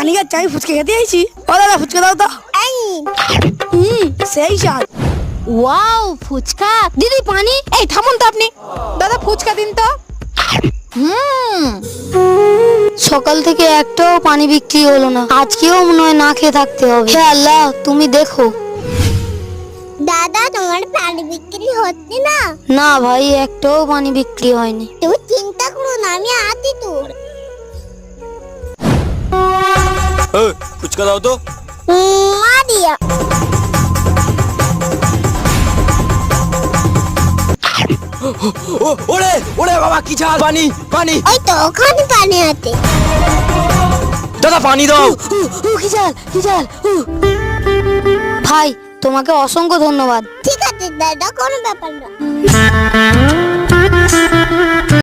পানি খাচ্ছে, আমি ফুচকা খেতে আইছি। ও দাদা ফুচকা দাও তো। সেই স্বাদ। ওয়াও ফুচকা। দিদি পানি। এই থামুন তো আপনি, দাদা ফুচকা দিন তো। সকাল থেকে একটাও পানি বিক্রি হলো না, আজকেও মনে হয় না খেয়ে থাকতে হবে। হে আল্লাহ তুমি দেখো। দাদা তোমার পানি বিক্রি হচ্ছে না? না ভাই, একটাও পানি বিক্রি হয়নি। তুমি চিন্তা করো না, আমি আছি তো। ফুচকা দাও তো। মারিয়া ওরে ওরে বাবা, কি ঝাল! পানি পানি! ওই তো ওখানে পানি আছে। দাদা পানি দাও। কি জাল কি জাল। ভাই তোমাকে অসংখ্য ধন্যবাদ। ঠিক আছে দাদা, কোনো ব্যাপার না।